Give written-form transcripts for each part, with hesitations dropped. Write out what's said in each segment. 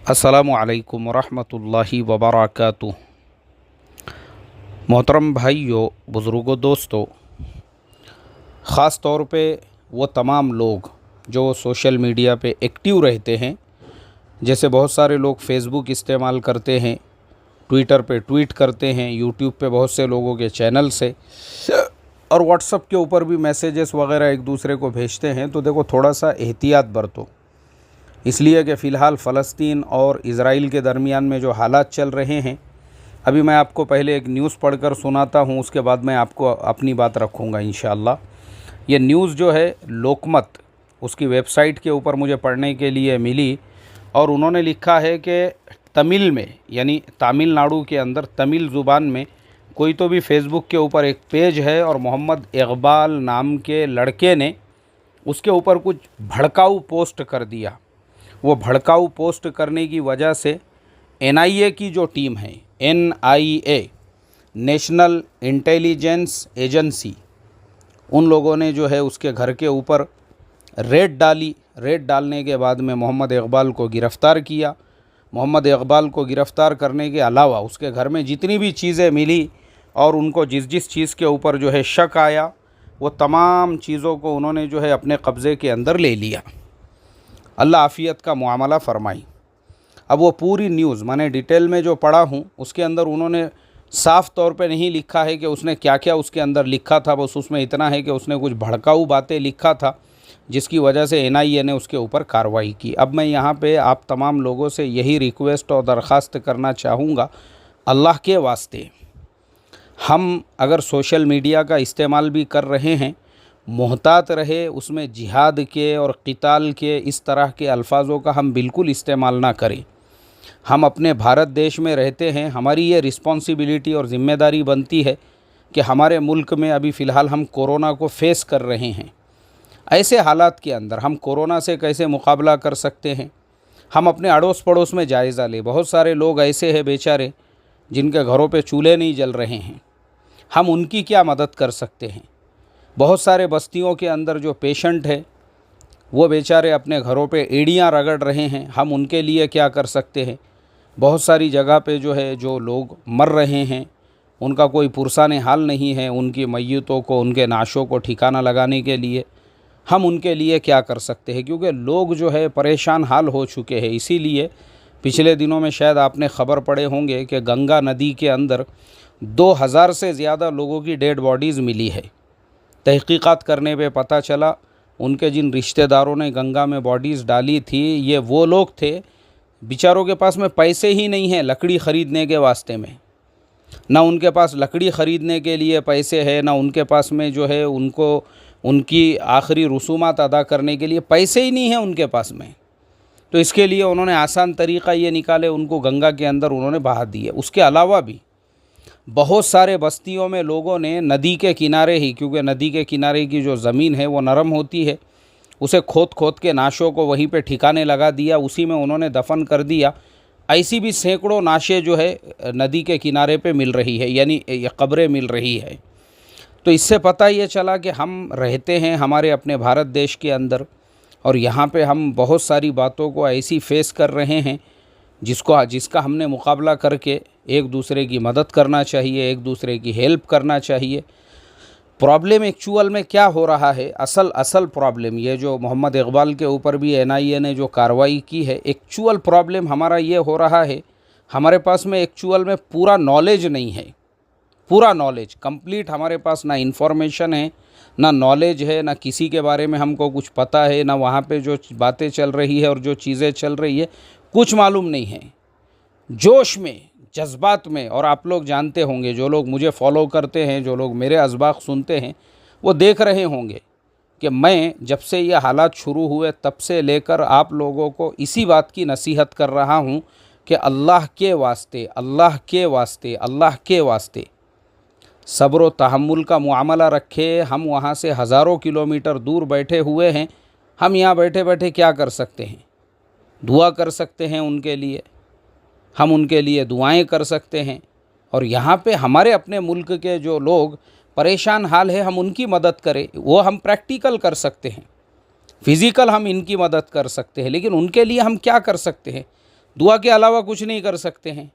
अस्सलामुअलैकुम वरहमतुल्लाहि वबरकातुहू। मोहतरम भाइयों, बुज़ुर्गों, दोस्तों, ख़ास तौर पे वो तमाम लोग जो सोशल मीडिया पे एक्टिव रहते हैं, जैसे बहुत सारे लोग फ़ेसबुक इस्तेमाल करते हैं, ट्विटर पे ट्वीट करते हैं, यूट्यूब पे बहुत से लोगों के चैनल से और व्हाट्सअप के ऊपर भी मैसेजेस वगैरह एक दूसरे को भेजते हैं। तो देखो, थोड़ा सा एहतियात बरतो, इसलिए कि फ़िलहाल फ़लस्तीन और इज़राइल के दरमियान में जो हालात चल रहे हैं, अभी मैं आपको पहले एक न्यूज़ पढ़कर सुनाता हूँ, उसके बाद मैं आपको अपनी बात रखूँगा इंशाअल्लाह। ये न्यूज़ जो है लोकमत, उसकी वेबसाइट के ऊपर मुझे पढ़ने के लिए मिली और उन्होंने लिखा है कि तमिल में, यानी तमिलनाडु के अंदर तमिल ज़ुबान में कोई तो भी फ़ेसबुक के ऊपर एक पेज है और मोहम्मद इकबाल नाम के लड़के ने उसके ऊपर कुछ भड़काऊ पोस्ट कर दिया। वो भड़काऊ पोस्ट करने की वजह से एनआईए की जो टीम है, एनआईए, नेशनल इंटेलिजेंस एजेंसी, उन लोगों ने जो है उसके घर के ऊपर रेड डाली। रेड डालने के बाद में मोहम्मद इकबाल को गिरफ़्तार किया। मोहम्मद इकबाल को गिरफ़्तार करने के अलावा उसके घर में जितनी भी चीज़ें मिली और उनको जिस जिस चीज़ के ऊपर जो है शक आया, वो तमाम चीज़ों को उन्होंने जो है अपने कब्ज़े के अंदर ले लिया। अल्लाह आफ़ियत का मुआमला फ़रमाई। अब वो पूरी न्यूज़ मैंने डिटेल में जो पढ़ा हूँ, उसके अंदर उन्होंने साफ़ तौर पे नहीं लिखा है कि उसने क्या क्या उसके अंदर लिखा था। बस उसमें इतना है कि उसने कुछ भड़काऊ बातें लिखा था, जिसकी वजह से एनआईए ने उसके ऊपर कार्रवाई की। अब मैं यहाँ पे आप तमाम लोगों से यही रिक्वेस्ट और दरख्वास्त करना चाहूँगा, अल्लाह के वास्ते, हम अगर सोशल मीडिया का इस्तेमाल भी कर रहे हैं, मोहतात रहे, उसमें जिहाद के और क़िताल के इस तरह के अल्फाज़ों का हम बिल्कुल इस्तेमाल ना करें। हम अपने भारत देश में रहते हैं, हमारी ये रिस्पॉन्सिबिलिटी और ज़िम्मेदारी बनती है कि हमारे मुल्क में अभी फ़िलहाल हम कोरोना को फ़ेस कर रहे हैं। ऐसे हालात के अंदर हम कोरोना से कैसे मुकाबला कर सकते हैं, हम अपने अड़ोस पड़ोस में जायज़ा लें। बहुत सारे लोग ऐसे हैं बेचारे, जिनके घरों पे चूल्हे नहीं जल रहे हैं, हम उनकी क्या मदद कर सकते हैं। बहुत सारे बस्तियों के अंदर जो पेशेंट है, वो बेचारे अपने घरों पे एड़ियाँ रगड़ रहे हैं, हम उनके लिए क्या कर सकते हैं। बहुत सारी जगह पे जो है जो लोग मर रहे हैं, उनका कोई पुरसान हाल नहीं है, उनकी मैयतों को, उनके नाशों को ठिकाना लगाने के लिए हम उनके लिए क्या कर सकते हैं। क्योंकि लोग जो है परेशान हाल हो चुके हैं। इसीलिए पिछले दिनों में शायद आपने ख़बर पढ़े होंगे कि गंगा नदी के अंदर 2000 से ज़्यादा लोगों की डेड बॉडीज़ मिली है। तहकीकात करने पे पता चला, उनके जिन रिश्तेदारों ने गंगा में बॉडीज़ डाली थी, ये वो लोग थे बेचारों के पास में पैसे ही नहीं हैं लकड़ी ख़रीदने के वास्ते में। ना उनके पास लकड़ी ख़रीदने के लिए पैसे है, ना उनके पास में जो है उनको उनकी आखिरी रसूमात अदा करने के लिए पैसे ही नहीं हैं उनके पास में। तो इसके लिए उन्होंने आसान तरीक़ा ये निकाले, उनको गंगा के अंदर उन्होंने बहा दिए। उसके अलावा भी बहुत सारे बस्तियों में लोगों ने नदी के किनारे ही, क्योंकि नदी के किनारे की जो ज़मीन है वो नरम होती है, उसे खोद खोद के नाशों को वहीं पे ठिकाने लगा दिया, उसी में उन्होंने दफन कर दिया। ऐसी भी सैकड़ों नाशें जो है नदी के किनारे पे मिल रही है, यानी ये कब्रें मिल रही है। तो इससे पता ये चला कि हम रहते हैं हमारे अपने भारत देश के अंदर, और यहाँ पे हम बहुत सारी बातों को ऐसी फेस कर रहे हैं जिसका हमने मुकाबला करके एक दूसरे की मदद करना चाहिए, एक दूसरे की हेल्प करना चाहिए। प्रॉब्लम एक्चुअल में क्या हो रहा है, असल प्रॉब्लम ये जो मोहम्मद इकबाल के ऊपर भी एनआईए ने जो कार्रवाई की है, एक्चुअल प्रॉब्लम हमारा ये हो रहा है, हमारे पास में एक्चुअल में पूरा नॉलेज नहीं है। पूरा नॉलेज कंप्लीट हमारे पास ना इन्फॉर्मेशन है, ना नॉलेज है, ना किसी के बारे में हमको कुछ पता है, ना वहाँ पे जो बातें चल रही है और जो चीज़ें चल रही है कुछ मालूम नहीं है। जोश में, जज्बात में, और आप लोग जानते होंगे, जो लोग मुझे फॉलो करते हैं, जो लोग मेरे अज़बाक सुनते हैं, वो देख रहे होंगे कि मैं जब से ये हालात शुरू हुए तब से लेकर आप लोगों को इसी बात की नसीहत कर रहा हूँ कि अल्लाह के वास्ते, अल्लाह के वास्ते, अल्लाह के वास्ते सब्र व तहम्मुल का मुआमला रखे। हम वहाँ से हज़ारों किलोमीटर दूर बैठे हुए हैं, हम यहाँ बैठे बैठे क्या कर सकते हैं, दुआ कर सकते हैं उनके लिए, हम उनके लिए दुआएं कर सकते हैं। और यहाँ पे हमारे अपने मुल्क के जो लोग परेशान हाल है, हम उनकी मदद करें, वो हम प्रैक्टिकल कर सकते हैं, फ़िज़िकल हम इनकी मदद कर सकते हैं, लेकिन उनके लिए हम क्या कर सकते हैं। दुआ के अलावा कुछ नहीं कर सकते हैं।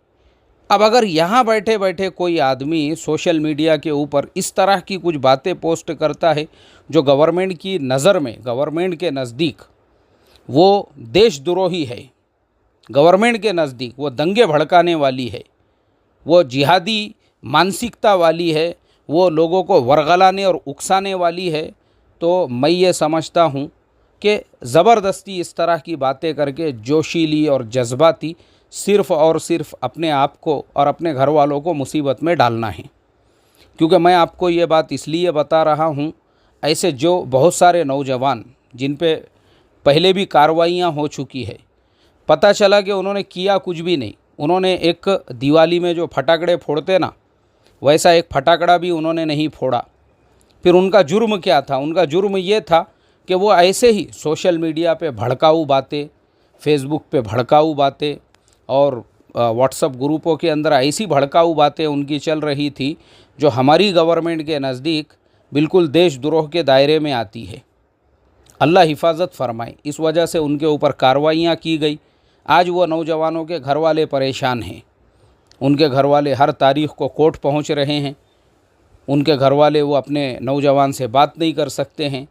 अब अगर यहाँ बैठे बैठे कोई आदमी सोशल मीडिया के ऊपर इस तरह की कुछ बातें पोस्ट करता है जो गवर्नमेंट की नज़र में, गवर्नमेंट के नज़दीक वो देशद्रोही है, गवर्नमेंट के नज़दीक वो दंगे भड़काने वाली है, वो जिहादी मानसिकता वाली है, वो लोगों को वरगलाने और उकसाने वाली है, तो मैं ये समझता हूँ कि ज़बरदस्ती इस तरह की बातें करके जोशीली और जज्बाती सिर्फ़ और सिर्फ अपने आप को और अपने घर वालों को मुसीबत में डालना है। क्योंकि मैं आपको ये बात इसलिए बता रहा हूँ, ऐसे जो बहुत सारे नौजवान जिन पे पहले भी कार्रवाइयाँ हो चुकी है, पता चला कि उन्होंने किया कुछ भी नहीं। उन्होंने एक दिवाली में जो फटाकड़े फोड़ते ना, वैसा एक फटाकड़ा भी उन्होंने नहीं फोड़ा। फिर उनका जुर्म क्या था? उनका जुर्म ये था कि वो ऐसे ही सोशल मीडिया पे भड़काऊ बातें, फेसबुक पे भड़काऊ बातें और व्हाट्सएप ग्रुपों के अंदर ऐसी भड़काऊ बातें उनकी चल रही थी जो हमारी गवर्नमेंट के नज़दीक बिल्कुल देशद्रोह के दायरे में आती है। अल्लाह हिफाजत फरमाए। इस वजह से उनके ऊपर कार्रवाइयाँ की गई। आज वो नौजवानों के घर वाले परेशान हैं। उनके घर वाले हर तारीख़ को कोर्ट पहुंच रहे हैं। उनके घर वाले वो अपने नौजवान से बात नहीं कर सकते हैं।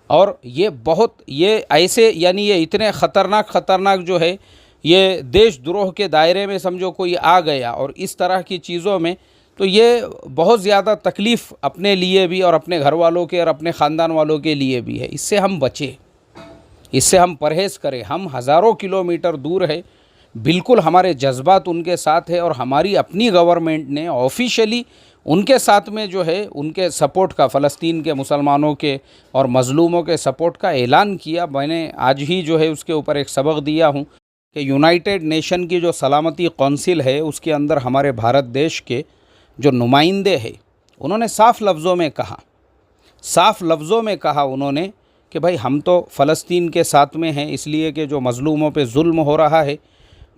और ये ऐसे यानी ये इतने ख़तरनाक जो है, ये देशद्रोह के दायरे में समझो कोई आ गया और इस तरह की चीज़ों में, तो ये बहुत ज़्यादा तकलीफ़ अपने लिए भी और अपने घर वालों के और अपने ख़ानदान वालों के लिए भी है। इससे हम बचें, इससे हम परहेज़ करें। हम हज़ारों किलोमीटर दूर है, बिल्कुल हमारे जज्बात उनके साथ है और हमारी अपनी गवर्नमेंट ने ऑफिशियली उनके साथ में जो है उनके सपोर्ट का, फ़लस्तीन के मुसलमानों के और मज़लूमों के सपोर्ट का ऐलान किया। मैंने आज ही जो है उसके ऊपर एक सबक दिया हूँ कि यूनाइटेड नेशन की जो सलामती कौंसिल है उसके अंदर हमारे भारत देश के जो नुमाइंदे हैं, उन्होंने साफ़ लफ्ज़ों में कहा उन्होंने कि भाई हम तो फ़लस्तीन के साथ में हैं, इसलिए कि जो मज़लूमों पे जुल्म हो रहा है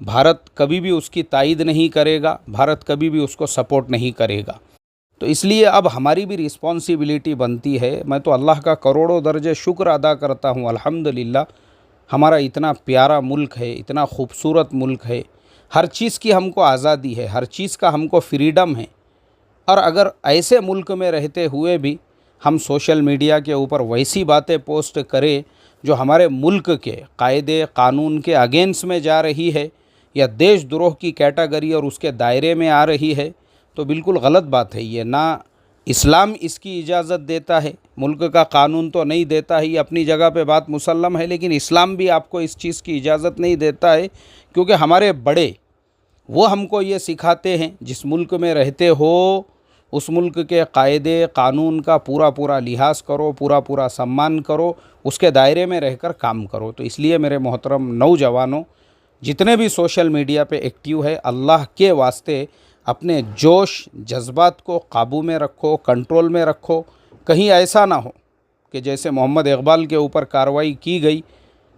भारत कभी भी उसकी तायद नहीं करेगा, भारत कभी भी उसको सपोर्ट नहीं करेगा। तो इसलिए अब हमारी भी रिस्पॉन्सिबिलिटी बनती है। मैं तो अल्लाह का करोड़ों दर्जे शुक्र अदा करता हूँ, अल्हम्दुलिल्लाह हमारा इतना प्यारा मुल्क है, इतना खूबसूरत मुल्क है, हर चीज़ की हमको आज़ादी है, हर चीज़ का हमको फ्रीडम है। और अगर ऐसे मुल्क में रहते हुए भी हम सोशल मीडिया के ऊपर वैसी बातें पोस्ट करें जो हमारे मुल्क के कायदे कानून के अगेंस्ट में जा रही है या देशद्रोह की कैटेगरी और उसके दायरे में आ रही है, तो बिल्कुल गलत बात है। ये ना इस्लाम इसकी इजाज़त देता है, मुल्क का कानून तो नहीं देता है, ये अपनी जगह पे बात मुसल्लम है, लेकिन इस्लाम भी आपको इस चीज़ की इजाज़त नहीं देता है। क्योंकि हमारे बड़े वो हमको ये सिखाते हैं, जिस मुल्क में रहते हो उस मुल्क के कायदे कानून का पूरा लिहाज करो, पूरा सम्मान करो, उसके दायरे में रहकर काम करो। तो इसलिए मेरे मोहतरम नौजवानों, जितने भी सोशल मीडिया पे एक्टिव है, अल्लाह के वास्ते अपने जोश जज्बात को काबू में रखो, कंट्रोल में रखो। कहीं ऐसा ना हो कि जैसे मोहम्मद इकबाल के ऊपर कार्रवाई की गई,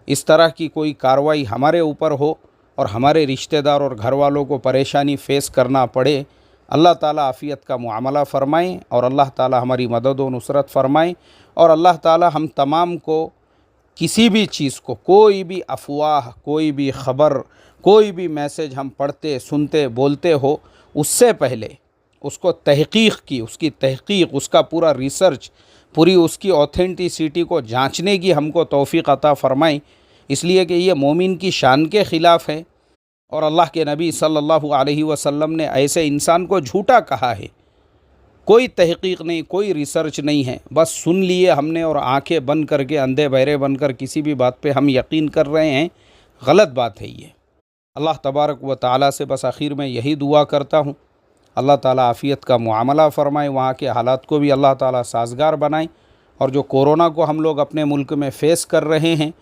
इस तरह की कोई कार्रवाई हमारे ऊपर हो और हमारे रिश्तेदार और घर वालों को परेशानी फ़ेस करना पड़े। अल्लाह ताला आफ़ियत का मुआमला फ़रमाएँ और अल्लाह ताला हमारी मदद व नुसरत फ़रमाएँ। और अल्लाह ताला हम तमाम को किसी भी चीज़ को, कोई भी अफवाह, कोई भी ख़बर, कोई भी मैसेज हम पढ़ते सुनते बोलते हो, उससे पहले उसको तहक़ीक़ की, उसकी तहक़ीक़, उसका पूरा रिसर्च, पूरी उसकी ऑथेंटिसिटी को जांचने की हमको तौफ़ीक़ अता फ़रमाएँ। इसलिए कि ये मोमिन की शान के ख़िलाफ़ है और अल्लाह के नबी सल्लल्लाहु अलैहि वसल्लम ने ऐसे इंसान को झूठा कहा है। कोई तहक़ीक़ नहीं, कोई रिसर्च नहीं है, बस सुन लिए हमने और आंखें बंद करके, अंधे बहरे बनकर किसी भी बात पे हम यकीन कर रहे हैं। गलत बात है ये। अल्लाह तबारक व तआला से बस आखिर में यही दुआ करता हूँ, अल्लाह ताला आफ़ियत का मुआमला फ़रमाए, वहाँ के हालात को भी अल्लाह ताला साज़गार बनाए और जो कोरोना को हम लोग अपने मुल्क में फ़ेस कर रहे हैं,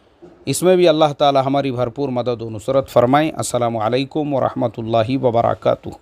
इसमें भी अल्लाह ताला हमारी भरपूर मदद व नुसरत फ़रमाए। अस्सलामु अलैकुम व रहमतुल्लाहि व बरकातुहू।